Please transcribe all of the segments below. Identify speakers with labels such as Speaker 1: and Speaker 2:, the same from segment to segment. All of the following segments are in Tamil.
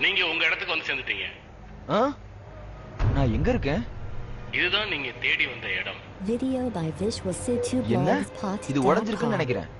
Speaker 1: நீங்க உங்க இடத்துக்கு வந்து சேர்ந்துட்டீங்க.
Speaker 2: நான் எங்க இருக்கேன்?
Speaker 1: இதுதான் நீங்க தேடி வந்த இடம்.
Speaker 3: Video by Visual Situ
Speaker 2: என்ன?
Speaker 3: Blogspot.
Speaker 2: இது உடைஞ்சிருக்குன்னு நினைக்கிறேன்.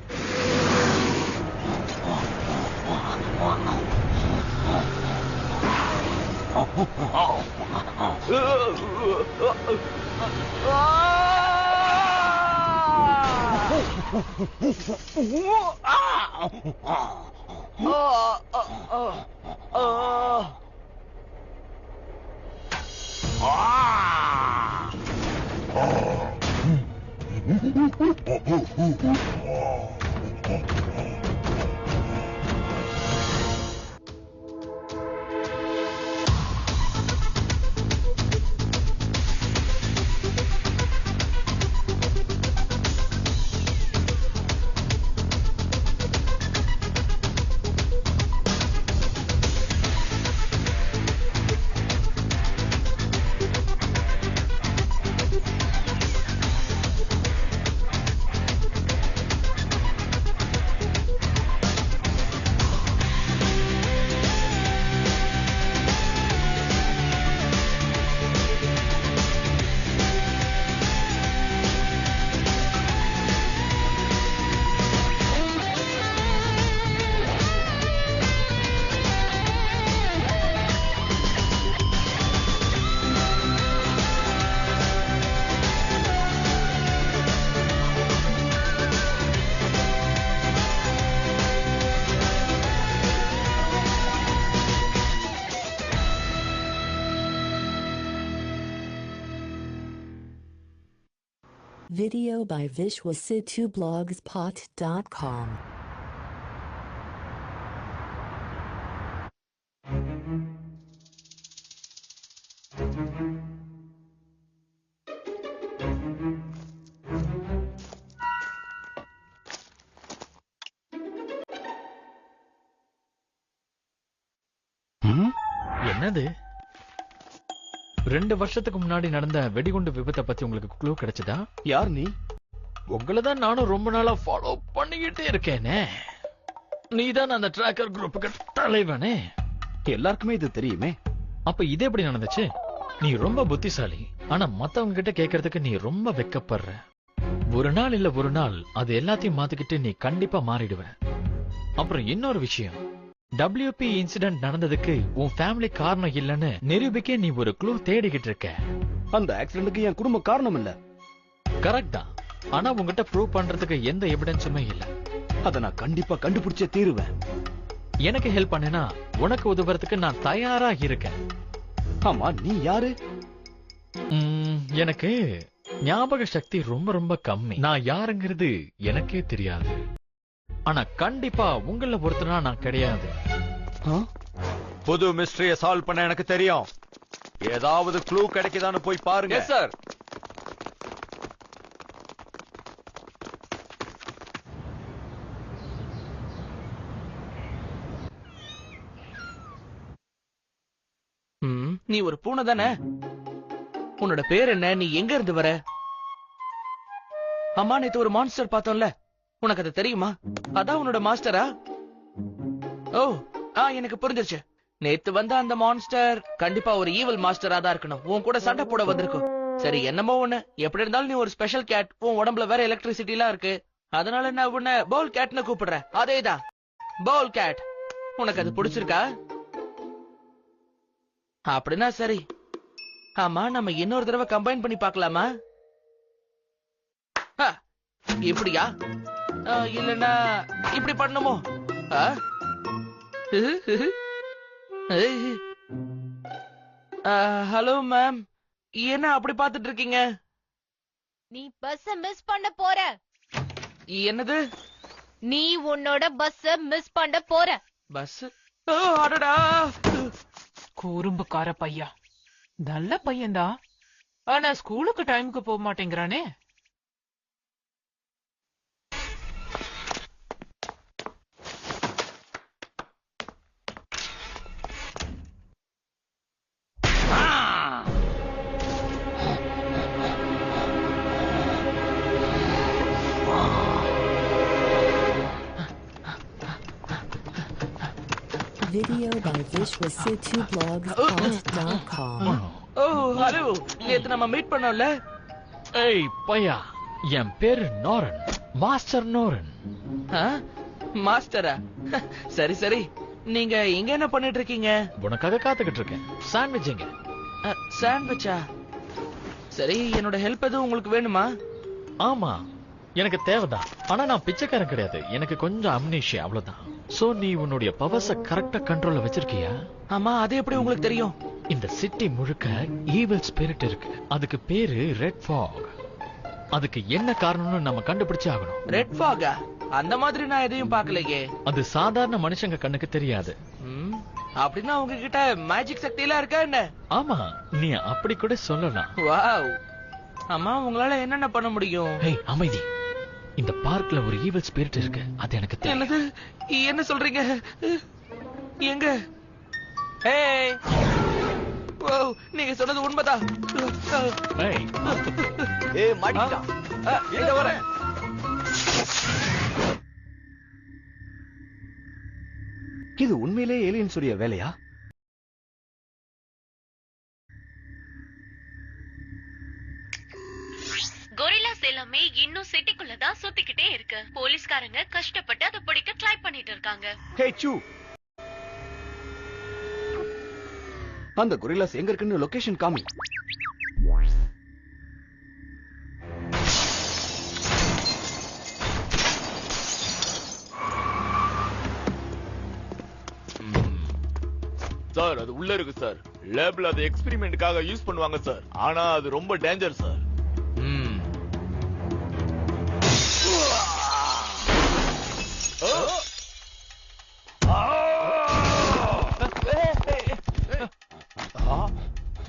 Speaker 3: Video by Visual Situ Blogspot.com.
Speaker 4: என்னது? 2 வருஷத்துக்கு முன்னாடி நடந்த வெடிகுண்டு விபத்தை பத்தி உங்களுக்கு க்ளூ கிடைச்சதா?
Speaker 2: யார் நீ?
Speaker 4: உங்களை தான் நானும் ரொம்ப நாளா ஃபாலோ பண்ணிக்கிட்டே இருக்கேனே. நீதான் அந்த ட்ராக்கர் குரூப்புக்கு தலைவனே.
Speaker 2: எல்லாருக்குமே இது தெரியுமே.
Speaker 4: அப்ப இது எப்படி நடந்துச்சு? நீ ரொம்ப புத்திசாலி, ஆனா மத்தவங்க கிட்ட கேக்குறதுக்கு நீ ரொம்ப வெக்கப்படுற. ஒரு நாள் இல்ல ஒரு நாள் அது எல்லாத்தையும் மாத்திக்கிட்டு நீ கண்டிப்பா மாறிடுவ. அப்புறம் இன்னொரு விஷயம், WP இன்சிடென்ட் நடந்ததுக்கு உன் ஃபேமிலி காரணம் இல்லன்னு நிரூபிக்க நீ ஒரு க்ளூ தேடிக்கிட்டு இருக்க.
Speaker 2: அந்த ஆக்சிடென்ட்க்கு என் குடும்பம் காரணம் இல்ல.
Speaker 4: கரெக்ட் தான், ஆனா உங்ககிட்ட ப்ரூவ் பண்றதுக்கு எந்த எவிடன்ஸுமே இல்ல.
Speaker 2: அத நான் கண்டிப்பா கண்டுபிடிச்சே தீருவேன்.
Speaker 4: எனக்கு ஹெல்ப் பண்ணேனா உனக்கு உதவுறதுக்கு நான் தயாரா இருக்கேன்.
Speaker 2: ஆமா, நீ யாரு?
Speaker 4: எனக்கு ஞாபக சக்தி ரொம்ப ரொம்ப கம்மி. நான் யாருங்கிறது எனக்கே தெரியாது. ஆனா கண்டிப்பா உங்கள ஒருத்தனா நான் கிடையாது.
Speaker 5: புது மிஸ்டரிய சால்வ் பண்ண எனக்கு தெரியும். ஏதாவது க்ளூ கிடைக்குதான்னு போய் பாருங்க.
Speaker 2: Yes sir.
Speaker 6: நீ ஒரு பூனை தானே? உன்னோட பேர் என்ன? நீ எங்க இருந்து வர? அம்மா, நேத்து ஒரு மான்ஸ்டர் பார்த்தோம்ல, உனக்கு அது தெரியுமா? அதான் உன்னோட மாஸ்டரா? ஓ, எனக்கு புரிஞ்சிருச்சு. நேத்து வந்த அந்த மான்ஸ்டர் கண்டிப்பா ஒரு ஈவில் மாஸ்டரா தான் இருக்கணும். உன் கூட சண்டை போட வந்திருக்கும். சரி, என்னமோ ஒண்ணு. எப்படி இருந்தாலும் நீ ஒரு ஸ்பெஷல் கேட். உன் உடம்புல வேற எலக்ட்ரிசிட்டி எல்லாம் இருக்கு. அதனால நான் உன்னை பவுல் கேட்னு கூப்பிடுறேன். அதேதான், பவுல் கேட். உனக்கு அது பிடிச்சிருக்கா? அப்படின்னா சரி. ஆமா, நம்ம இன்னொரு தடவை கம்பைன் பண்ணி பார்க்கலாமா? இப்படியா? இல்லன்னா இப்படி பண்ணுமோ? ஹலோ மேம், என்ன அப்படி பாத்துட்டு இருக்கீங்க?
Speaker 7: நீ பஸ் மிஸ் பண்ண போற.
Speaker 6: என்னது?
Speaker 7: நீ உன்னோட பஸ் மிஸ் பண்ண போற.
Speaker 6: பஸ்? அடடா,
Speaker 8: குறும்புக்கார பையா. நல்ல பையன்தான், ஆனா ஸ்கூலுக்கு டைமுக்கு போக மாட்டேங்கிறானே.
Speaker 3: Video by visualcity2blogspot.com.
Speaker 6: Oh hello, நேத்து நம்ம மீட் பண்ணோம்ல.
Speaker 4: ஏய் பையா, என் பேரு நோரன், மாஸ்டர் நோரன்.
Speaker 6: ஆ? மாஸ்டரா? சரி சரி, நீங்க இங்க என்ன பண்ணிட்டு இருக்கீங்க?
Speaker 4: உனக்காக காத்துக்கிட்டு இருக்கேன். சாண்ட்விச் எங்க?
Speaker 6: சாண்ட்விச்சா? சரி, என்னோட ஹெல்ப் எதுவும் உங்களுக்கு வேணுமா?
Speaker 4: ஆமா, எனக்கு தேவைதான். ஆனா நான் பிச்சைக்காரன் கிடையாது. எனக்கு கொஞ்சம் அம்னீஷியா, அவ்வளவுதான். சோ நீ உன்னுடைய பவர்ஸ கரெக்டா கண்ட்ரோல்ல வச்சிருக்கியா?
Speaker 6: ஆமா, அது எப்படி உங்களுக்கு தெரியும்?
Speaker 4: இந்த சிட்டி முழுக்க ஈவில் ஸ்பிரிட் இருக்கு. அதுக்கு பேரு ரெட் ஃபாக். அதுக்கு என்ன காரணம்னு நம்ம கண்டுபிடிச்சு ஆகணும்.
Speaker 6: ரெட் ஃபாகா? அந்த மாதிரி நான் எதையும் பார்க்கலையே.
Speaker 4: அது சாதாரண மனுஷங்க கண்ணுக்கு தெரியாது.
Speaker 6: அப்படின்னா உங்ககிட்ட மேஜிக் சக்தி எல்லாம் இருக்கா என்ன?
Speaker 4: ஆமா, நீ அப்படி கூட சொல்லலாம்.
Speaker 6: வாவ். அம்மா, உங்களால என்னென்ன பண்ண முடியும்?
Speaker 4: ஏய் அமைதி. இந்த பார்க்ல ஒரு ஈவில் ஸ்பிரிட் இருக்கு. அது எனக்கு தெரியும்.
Speaker 6: என்னது? என்ன சொல்றீங்க? எங்க? ஏய், ஓ, நீங்க சொன்னது உண்மைதான்.
Speaker 4: ஏய்,
Speaker 5: ஏய் மாட்டிட்டான். இங்க வரேன்.
Speaker 2: இது உண்மையிலே ஏலியன்ஸ் உடைய வேலையா?
Speaker 7: கொரில்லாஸ் எல்லாமே இன்னும் சிட்டிக்குள்ளதான் சுத்திக்கிட்டே இருக்கு. போலீஸ்காரங்க கஷ்டப்பட்டு அதை பிடிக்க ட்ரை பண்ணிட்டு இருக்காங்க.
Speaker 2: ஹே சூ, அந்த கொரில்லாஸ் எங்க இருக்குன்னு லொகேஷன் காமி.
Speaker 9: சார், அது உள்ள இருக்கு சார். லேப்ல அது எக்ஸ்பெரிமெண்ட்காக யூஸ் பண்ணுவாங்க சார். ஆனா அது ரொம்ப டேஞ்சர் சார்.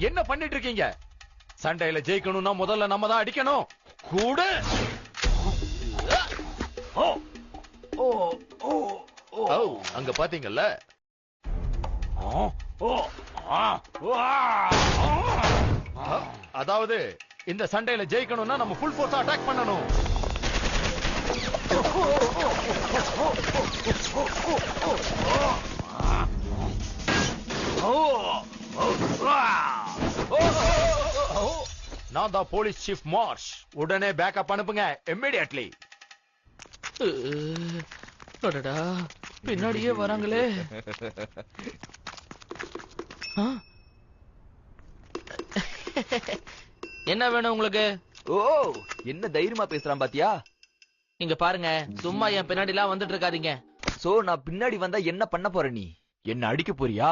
Speaker 5: என்ன பண்ணிட்டு இருக்கீங்க? சண்டையில ஜெயிக்கணும்னா முதல்ல நம்ம தான் அடிக்கணும். கூட
Speaker 9: அங்க பாத்தீங்கல்ல?
Speaker 5: அதாவது இந்த சண்டையில ஜெயிக்கணும்னா நம்ம ஃபுல் ஃபோர்ஸ் அட்டாக் பண்ணணும். நான் தான் போலீஸ் சீஃப் மார்ஷ். உடனே பேக்கப் அனுப்புங்க, இமிடியட்லி.
Speaker 6: அடடா, பின்னாடியே வராங்களே. என்ன வேணும் உங்களுக்கு?
Speaker 5: ஓ, என்ன தைரியமா பேசுறான் பாத்தியா?
Speaker 6: இங்க பாருங்க, சும்மா என் பின்னாடி எல்லாம் வந்துட்டு இருக்காதீங்க.
Speaker 5: சோ நான் பின்னாடி வந்தா என்ன பண்ண போற? நீ என்ன அடிக்க போறியா?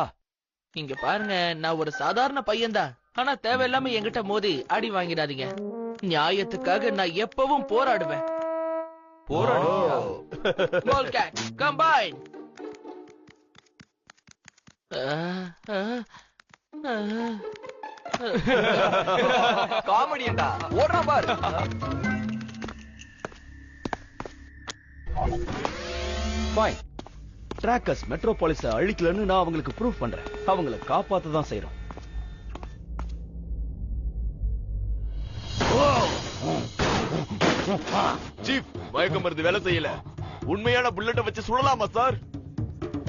Speaker 6: இங்க பாருங்க, நான் ஒரு சாதாரண பையன்தான். ஆனா தேவையில்லாம என்கிட்ட மோதி அடி வாங்கிடாதீங்க. நியாயத்துக்காக நான் எப்பவும் போராடுவேன்.
Speaker 5: காமெடியண்டா, ஓடுறா பாரு.
Speaker 2: ஃபைன். டிராக்கர்ஸ் மெட்ரோபாலிஸ அழிக்கலன்னு நான் அவங்களுக்கு ப்ரூவ் பண்றேன். அவங்கள காப்பாத்த தான் செய்றோம்.
Speaker 9: சீஃப், மயக்க மருந்து வேலை செய்யல. உண்மையான புல்லட்ட வச்சு சுடலாமா சார்?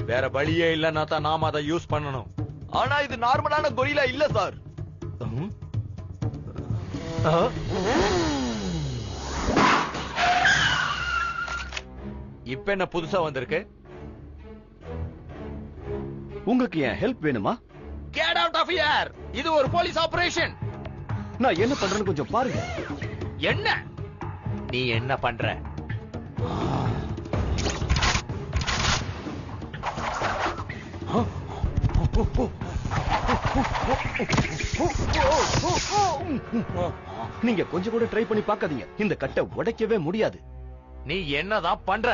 Speaker 5: வேற வழியே இல்லன்னா தான் நாம அதை யூஸ் பண்ணணும்.
Speaker 9: ஆனா இது நார்மலான கொரில்லா இல்ல சார்.
Speaker 5: இப்ப என்ன புதுசா வந்திருக்கு?
Speaker 2: உங்களுக்கு என் ஹெல்ப் வேணுமா?
Speaker 5: Get out of here! இது ஒரு போலீஸ் ஆபரேஷன்.
Speaker 2: நான் என்ன பண்றேன்னு கொஞ்சம் பாருங்க.
Speaker 5: என்ன நீ என்ன பண்ற?
Speaker 2: நீங்க கொஞ்சம் கூட ட்ரை பண்ணி பார்க்காதீங்க. இந்த கட்டை உடைக்கவே முடியாது.
Speaker 5: நீ என்னதான் பண்ற?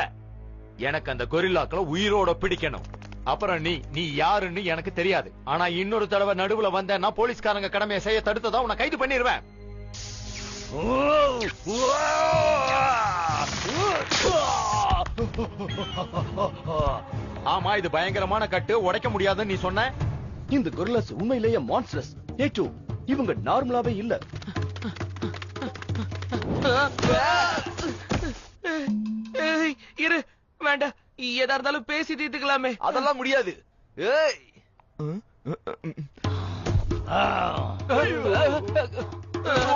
Speaker 5: எனக்கு அந்த கொரில்லாக்களை உயிரோட பிடிக்கணும். அப்புறம் நீ யாருன்னு எனக்கு தெரியாது. ஆனா இன்னொரு தடவை நடுவுல வந்தேன்னா போலீஸ்காரங்க கடமையை செய்ய தடுத்ததா உன்னை கைது பண்ணிடுவேன். ஆமா, இது பயங்கரமான கட்டு, உடைக்க முடியாதுன்னு நீ சொன்ன.
Speaker 2: இந்த கொரில்லாஸ் உண்மையிலேயே மான்ஸ்டர்ஸ். ஏ2, இவங்க நார்மலாவே இல்ல.
Speaker 6: இரு, வேண்டாம். எதா இருந்தாலும் பேசி தீர்த்துக்கலாமே.
Speaker 9: அதெல்லாம் முடியாது.
Speaker 5: ஏய்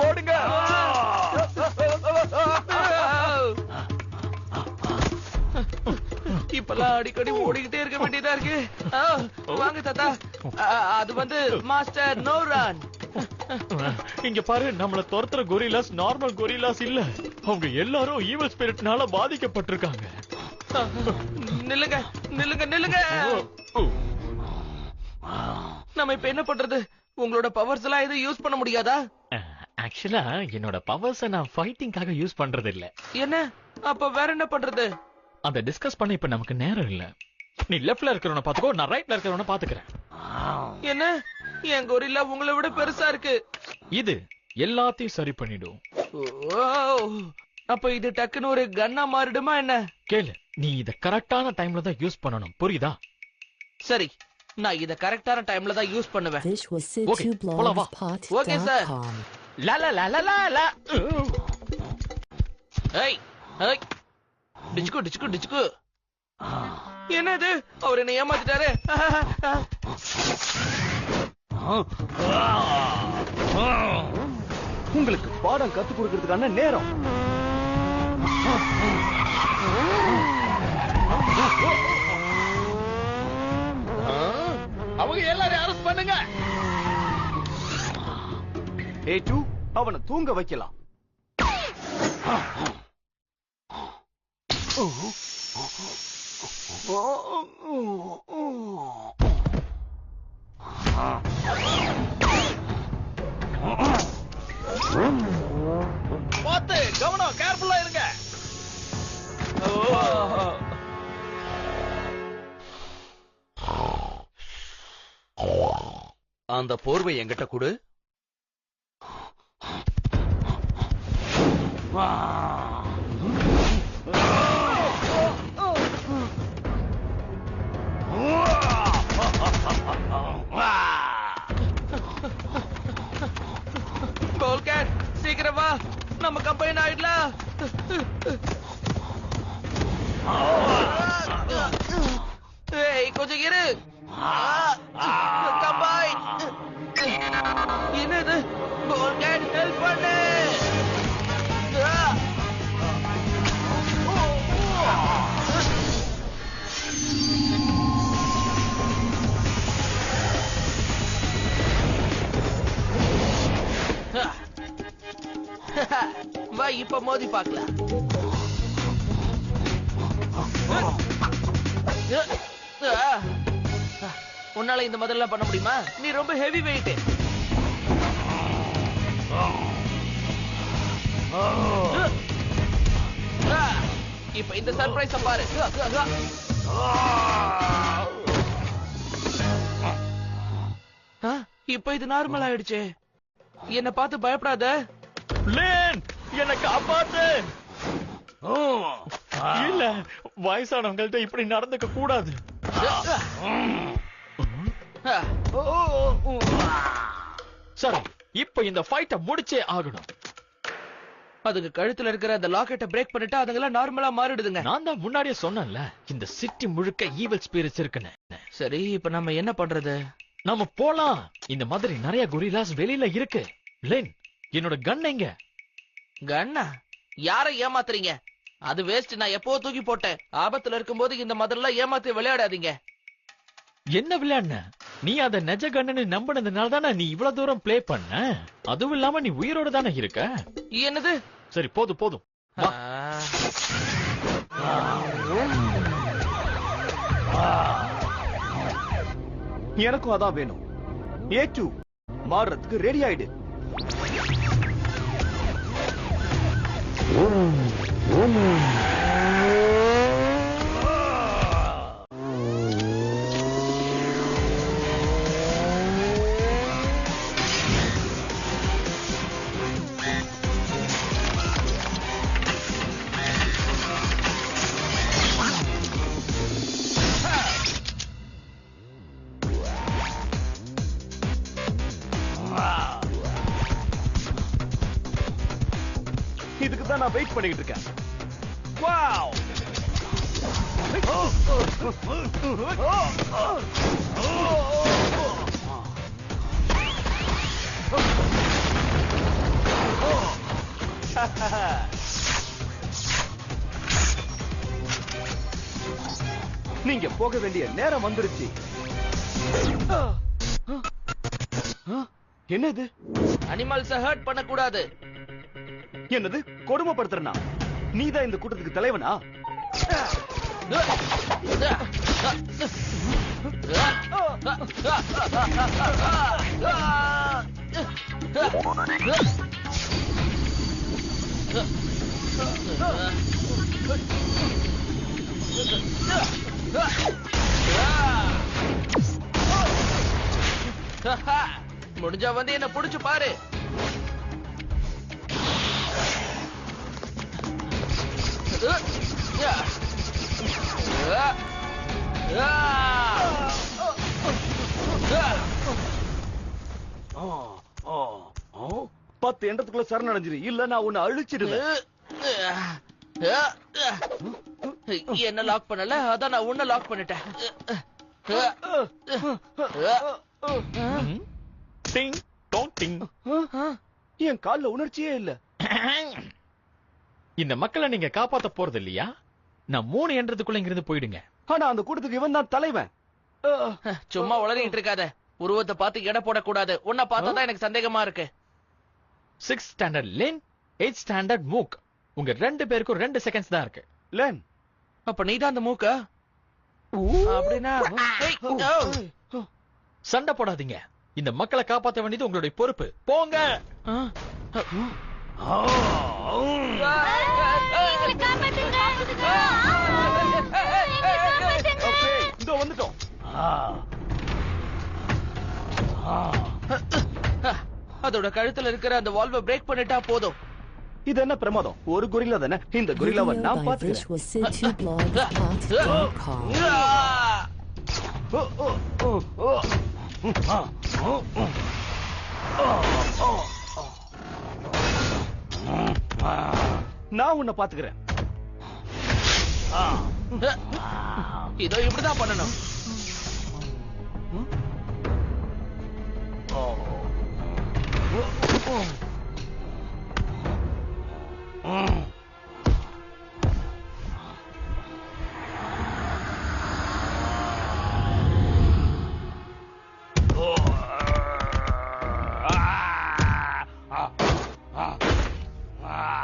Speaker 5: ஓடுங்க.
Speaker 6: இப்பெல்லாம் அடிக்கடி ஓடிக்கிட்டே இருக்க வேண்டியதா இருக்கு. வாங்க தாத்தா. அது வந்து மாஸ்டர் நோரான்.
Speaker 4: இங்க பாரு, நம்மள துரத்துற கொரில்லாஸ் நார்மல் கொரில்லாஸ் இல்ல. அவங்க எல்லாரும் ஈவில் ஸ்பிரிட்னால பாதிக்கப்பட்டிருக்காங்க.
Speaker 6: நில்லுங்க நில்லுங்க நில்லுங்க. நம்ம இப்ப என்ன பண்றது? உங்களோட பவர்ஸ் எல்லாம் எதுவும் யூஸ் பண்ண முடியாதா?
Speaker 4: ஆக்சுவலா என்னோட பவர்ஸ நான் ஃபைட்டிங்காக யூஸ் பண்றது இல்ல.
Speaker 6: என்ன அப்ப வேற என்ன பண்றது?
Speaker 4: அத டிஸ்கஸ் பண்ண இப்ப நமக்கு நேரம் இல்ல. நீ லெஃப்ட்ல இருக்கிறவன பாத்துக்கோ, நான் ரைட்ல இருக்கிறவன பாத்துக்கிறேன்.
Speaker 6: என்ன என் கொரில்லா உங்களை விட பெருசா இருக்கு.
Speaker 4: இது எல்லாத்தையும் சரி பண்ணிடும்.
Speaker 6: அப்ப இது டக்குன்னு ஒரு கன்னா மாறிடுமா என்ன?
Speaker 4: கேளு, நீ இத கரெக்டான டைம்ல தான் யூஸ் பண்ணணும், புரியுதா?
Speaker 6: சரி, நான் இத கரெக்டான டைம்ல தான் யூஸ் பண்ணுவேன்.
Speaker 3: This was
Speaker 4: Okay, போலாம் வா.
Speaker 6: Okay, sir.
Speaker 3: SidTwoBlogsPot.com.
Speaker 6: லா லா லா லா லா லா. ஏய் ஏய், டிச்சுக்கு டிச்சுக்கு டிச்சுக்கு. என்னது? அவர் என்ன ஏமாத்திட்டாரு.
Speaker 2: உங்களுக்கு பாடம் கத்து கொடுக்கறதுக்கான நேரம்.
Speaker 5: அவங்க எல்லாரையும் அரெஸ்ட் பண்ணுங்க.
Speaker 2: A2 அவனை தூங்க வைக்கலாம்.
Speaker 5: பாத்து கவனம், கேர்ஃபுல்லா இருங்க. அந்த போர்வை என்கிட்ட கொடு.
Speaker 6: கோல்கேட், சீக்கிரம் வா, நம்ம கம்பைன் ஆயிடலாம். ஏய், கொஞ்சம் இரு. கம்பைன். என்னது? கோல்கேட், ஹெல்ப் பண்ணு. வா, இப்ப மோதி பார்க்கலாம். உன்னால இந்த முதல்ல பண்ண முடியுமா? நீ ரொம்ப ஹெவி வெயிட். இப்ப இந்த சர்ப்ரைஸ் பாரு. இப்ப இது நார்மல் ஆயிடுச்சு. என்ன பார்த்து பயப்படாத.
Speaker 4: லேன், என்ன காப்பாத்து. இல்ல, வயசானவங்கள்ட்ட இப்படி நடந்துக்க கூடாது. சரி, இப்ப இந்த ஃபைட்ட முடிச்சே ஆகணும்.
Speaker 6: அதுக்கு கழுத்துல இருக்கிற அந்த லாக்கெட்டை பிரேக் பண்ணிட்டா அதுங்கெல்லாம் நார்மலா மாறிடுதுங்க.
Speaker 4: நான் தான் முன்னாடியே சொன்னேன்ல, இந்த சிட்டி முழுக்க ஈவில் ஸ்பிரிட்ஸ் இருக்குன்னு.
Speaker 6: சரி, இப்ப நம்ம என்ன பண்றது?
Speaker 4: நாம போலாம். இந்த மாதிரி நிறைய கொரில்லாஸ் வெளியில இருக்கு. லேன், என்னோட கன் எங்க?
Speaker 6: கண்ணா? யாரை ஏமாத்துறீங்க? அது வேஸ்ட். நான் எப்போ தூக்கி போட்டேன். ஆபத்துல இருக்கும்போது இந்த மாதிரிலாம் ஏமாத்தி விளையாடாதீங்க.
Speaker 4: என்ன விளையாடுன? நீ அத நெஜ கண்ணுன்னு நம்பினதுனால தானே நீ இவ்வளவு தூரம் ப்ளே பண்ண. அதுவும் இல்லாம நீ உயிரோட தானே இருக்க.
Speaker 6: என்னது?
Speaker 4: சரி, போதும் போதும். வா.
Speaker 2: எனக்கும் அதான் வேணும். A2 மாறுறதுக்கு ரெடி ஆயிடு. இதுக்கு தான் நான் வெயிட் பண்ணிட்டு இருக்கேன். வாவ்! நீங்க போக வேண்டிய நேரம் வந்துருச்சு. என்னது?
Speaker 6: அனிமல்ஸ ஹர்ட் பண்ண கூடாது.
Speaker 2: என்னது? கொடுமைப்படுத்துறனா? நீதான் இந்த கூட்டத்துக்கு தலைவனா?
Speaker 6: முடிஞ்சா வந்து என்ன புடிச்சு பாரு.
Speaker 2: பத்து எண்ணத்துக்குள்ள சரணடைஞ்சிரு, இல்ல நான் உன்னை அழிச்சிடுவேன்.
Speaker 6: என்ன லாக் பண்ணல, அதான் நான் உன்னை லாக் பண்ணிட்டேன்.
Speaker 5: டிங் டோங் டிங்.
Speaker 2: என் கால்ல உணர்ச்சியே இல்ல.
Speaker 4: இந்த மக்களை நீங்க காப்பாத்த போறது இல்லையா? நான் 3 என்றதுக்குள்ள இங்கிருந்து போயிடுங்க.
Speaker 2: ஆனா அந்த கூட்டத்துக்கு இவன் தான் தலைவன்.
Speaker 6: சும்மா உளறிட்டு இருக்காத. உருவத்தை பார்த்து எடை போடக்கூடாது. உன்னை பார்த்தா எனக்கு சந்தேகமா இருக்கு.
Speaker 4: 6th standard lane, 8th standard மூக். உங்க 2 பேருக்கும் 2 செகண்ட்ஸ் தான் இருக்கு.
Speaker 2: லேன்,
Speaker 6: அப்ப நீதான் அந்த மூக்கா? அப்படின்னா
Speaker 4: சண்டை போடாதீங்க. இந்த மக்களை காப்பாத்த வேண்டியது உங்களுடைய பொறுப்பு. போங்க.
Speaker 2: இதோ வந்துட்டோம்.
Speaker 6: அதோட கழுத்துல இருக்கிற அந்த வால்வை பிரேக் பண்ணிட்டா போதும்.
Speaker 2: இது என்ன பிரமாதம்? ஒரு கொரில்லா தானே. இந்த கொரில்லாவை
Speaker 3: Video
Speaker 2: நான்
Speaker 3: by
Speaker 2: பாத்துக்கிறேன்.
Speaker 3: visualcityblogs.com.
Speaker 2: நான் உன்னை பாத்துக்கிறேன்.
Speaker 6: இதோ இப்படிதான் பண்ணணும்.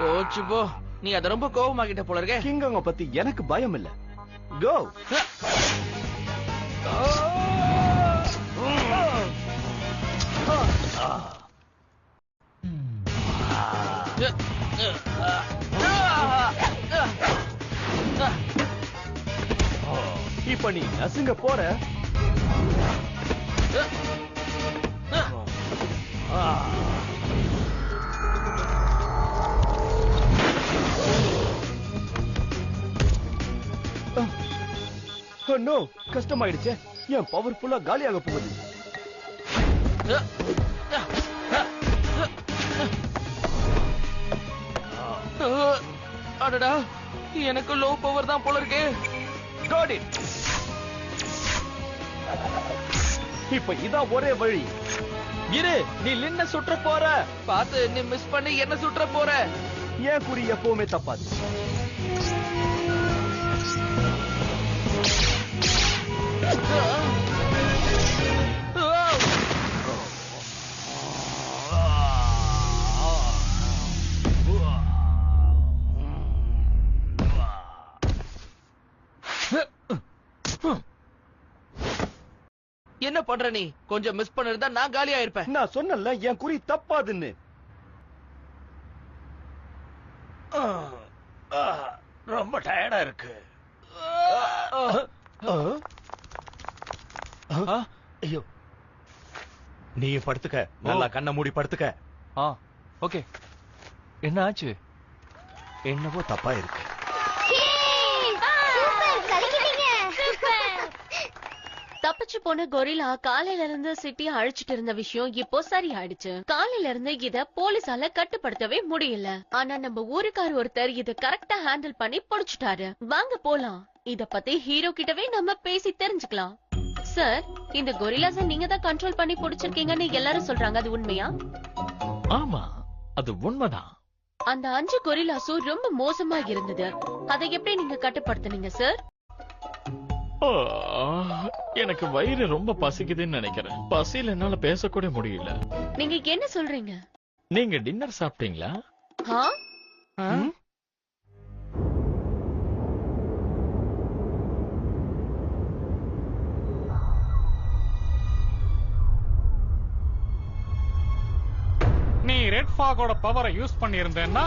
Speaker 6: போச்சு போ. நீ அத ரொம்ப கோவமாக்கிட்ட போல இருக்க.
Speaker 2: கிங்கங்க பத்தி எனக்கு பயம் இல்ல. கோ. இப்ப நீ நசுங்க போற. நோ, கஷ்டமாயிடுச்சே. என் பவர்ஃபுல்லா காலியாக போகுது.
Speaker 6: அடடா, எனக்கு லோ பவர் தான் போல இருக்கு.
Speaker 2: Got it. இப்ப இதான் ஒரே வழி.
Speaker 4: இரு, நீ லின்ன சுற்ற போற.
Speaker 6: பார்த்து, நீ மிஸ் பண்ணி என்ன சுற்ற போற.
Speaker 2: ஏன் குறி எப்பவுமே தப்பாது.
Speaker 6: என்ன பண்ற நீ? கொஞ்சம் மிஸ் பண்ணிருந்தா நான் காலியா இருப்பேன்.
Speaker 2: நான் சொன்னல என் குறி தப்பாதுன்னு. ரொம்ப டயர்டா இருக்கு.
Speaker 5: ஐயோ, நீ படுத்துக்க. நல்லா கண்ணை மூடி படுத்துக்க.
Speaker 9: ஓகே. என்ன ஆச்சு?
Speaker 5: என்னவோ தப்பா இருக்கு.
Speaker 7: தப்பிச்சு போன கொரில்லா காலையில இருந்து சிட்டியை அழிச்சிட்டு இருந்த விஷயம் இப்போ சரி ஆயிடுச்சு. காலையில இருந்து இத போலீஸால கட்டுப்படுத்தவே முடியல. ஆனா நம்ம ஊருக்கார் ஒருத்தர் இத கரெக்டா ஹேண்டில் பண்ணி புடிச்சிட்டாரு. வாங்க போலாம். இத பத்தி ஹீரோ கிட்டவே நம்ம பேசி தெரிஞ்சுக்கலாம். சார், இந்த கொரில்லாஸ நீங்க தான் கண்ட்ரோல் பண்ணி புடிச்சிருக்கீங்கன்னு எல்லாரும் சொல்றாங்க, அது உண்மையா?
Speaker 4: ஆமா, அது உண்மைதான்.
Speaker 7: அந்த 5 கொரில்லாஸும் ரொம்ப மோசமா இருந்தது. அதை எப்படி நீங்க கட்டுப்படுத்துனீங்க சார்?
Speaker 4: ஆ, எனக்கு வயிறு ரொம்ப பசிக்குதுன்னு நினைக்கிறேன். பசியில என்னால பேசக்கூட முடியல.
Speaker 7: நீங்க என்ன சொல்றீங்க?
Speaker 4: நீங்க டின்னர் சாப்பிட்டீங்களா?
Speaker 7: ஆ?
Speaker 10: நீ ரெட் ஃபாகோட பவரை யூஸ் பண்ணியிருந்தேன்னா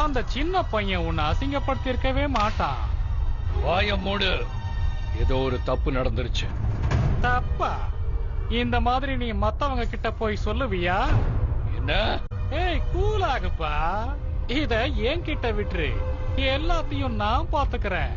Speaker 10: அந்த சின்ன பையன் உன்னை அசிங்கப்படுத்தி இருக்கவே மாட்டான்.
Speaker 11: வாய மூடு. ஏதோ ஒரு தப்பு நடந்துருச்சு.
Speaker 10: தப்பா? இந்த மாதிரி நீ மத்தவங்க கிட்ட போய் சொல்லுவியா?
Speaker 11: என்ன?
Speaker 10: ஏய், கூலாகுப்பா. இத என்கிட்ட விட்டுரு. எல்லாத்தையும் நான் பாத்துக்கிறேன்.